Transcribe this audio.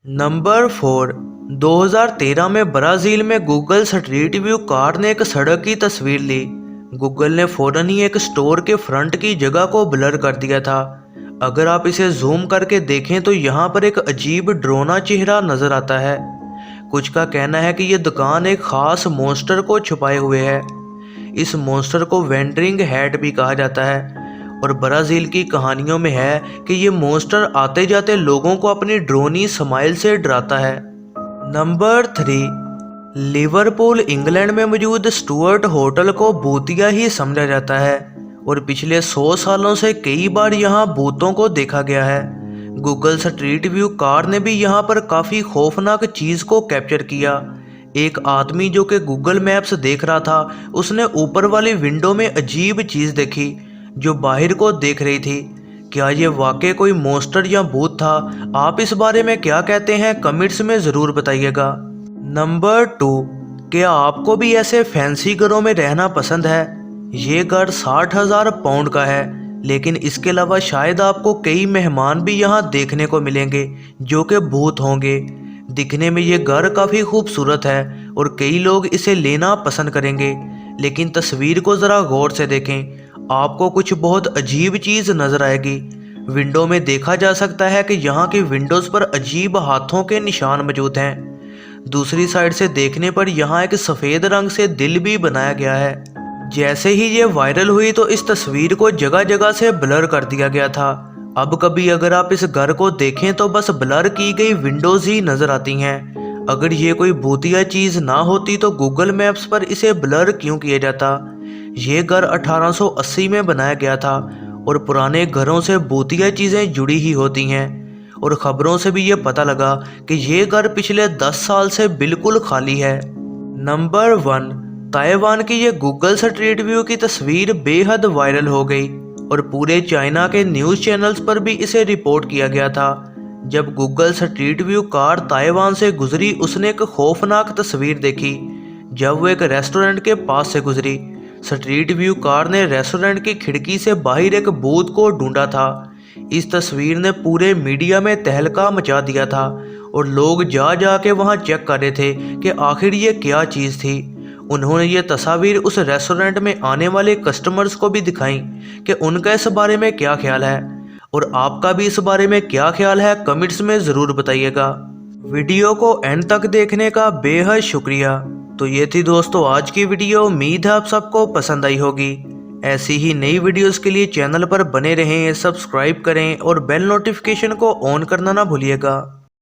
Number 4। 2013 में Brazil में Google street view car ने एक सड़क की तस्वीर ली। गूगल ने फौरन ही एक स्टोर के फ्रंट की जगह को ब्लर कर दिया था। अगर आप इसे जूम करके देखें तो यहाँ पर एक अजीब ड्रोना चेहरा नजर आता है। कुछ का कहना है कि यह दुकान एक खास मॉन्स्टर को छुपाए हुए है। इस मॉन्स्टर को वेंडरिंग हैट भी कहा जाता है और ब्राज़ील की कहानियों में है कि ये मॉन्स्टर आते जाते लोगों को अपनी ड्रोनी स्माइल से डराता है। नंबर 3। लिवरपूल इंग्लैंड में मौजूद स्टुअर्ट होटल को भूतिया ही समझा जाता है और पिछले 100 सालों से कई बार यहाँ भूतों को देखा गया है। गूगल स्ट्रीट व्यू कार ने भी यहाँ पर काफ़ी खौफनाक चीज़ को कैप्चर किया। एक आदमी जो कि गूगल मैप्स देख रहा था, उसने ऊपर वाली विंडो में अजीब चीज़ देखी जो बाहर को देख रही थी। क्या ये वाकई कोई मॉन्स्टर या भूत था? आप इस बारे में क्या कहते हैं कमेंट्स में ज़रूर बताइएगा। नंबर 2। क्या आपको भी ऐसे फैंसी घरों में रहना पसंद है? ये घर 60,000 पाउंड का है, लेकिन इसके अलावा शायद आपको कई मेहमान भी यहाँ देखने को मिलेंगे जो कि भूत होंगे। दिखने में ये घर काफ़ी खूबसूरत है और कई लोग इसे लेना पसंद करेंगे, लेकिन तस्वीर को ज़रा गौर से देखें, आपको कुछ बहुत अजीब चीज़ नज़र आएगी। विंडो में देखा जा सकता है कि यहाँ की विंडोज़ पर अजीब हाथों के निशान मौजूद हैं। दूसरी साइड से देखने पर यहाँ एक सफ़ेद रंग से दिल भी बनाया गया है। जैसे ही ये वायरल हुई तो इस तस्वीर को जगह जगह से ब्लर कर दिया गया था। अब कभी अगर आप इस घर को देखें तो बस ब्लर की गई विंडोज़ ही नज़र आती हैं। अगर ये कोई भूतिया चीज़ ना होती तो गूगल मैप्स पर इसे ब्लर क्यों किया जाता? ये घर 1880 में बनाया गया था और पुराने घरों से भूतिया चीज़ें जुड़ी ही होती हैं और ख़बरों से भी ये पता लगा कि ये घर पिछले 10 साल से बिल्कुल खाली है। नंबर 1। ताइवान की ये गूगल स्ट्रीट व्यू की तस्वीर बेहद वायरल हो गई और पूरे चाइना के न्यूज़ चैनल्स पर भी इसे रिपोर्ट किया गया था। जब Google street view car Taiwan से गुजरी, उसने एक खौफनाक तस्वीर देखी जब वो एक रेस्टोरेंट के पास से गुजरी। स्ट्रीट व्यू कार ने रेस्टोरेंट की खिड़की से बाहर एक भूत को ढूंढा था। इस तस्वीर ने पूरे मीडिया में तहलका मचा दिया था और लोग जा जा के वहाँ चेक कर रहे थे कि आखिर ये क्या चीज़ थी। उन्होंने ये तस्वीर उस रेस्टोरेंट में आने वाले कस्टमर्स को भी दिखाई कि उनका इस बारे में क्या ख्याल है और आपका भी इस बारे में क्या ख्याल है कमेंट्स में ज़रूर बताइएगा। वीडियो को एंड तक देखने का बेहद शुक्रिया। तो ये थी दोस्तों आज की वीडियो। उम्मीद है आप सबको पसंद आई होगी। ऐसी ही नई वीडियोस के लिए चैनल पर बने रहें, सब्सक्राइब करें और बेल नोटिफिकेशन को ऑन करना ना भूलिएगा।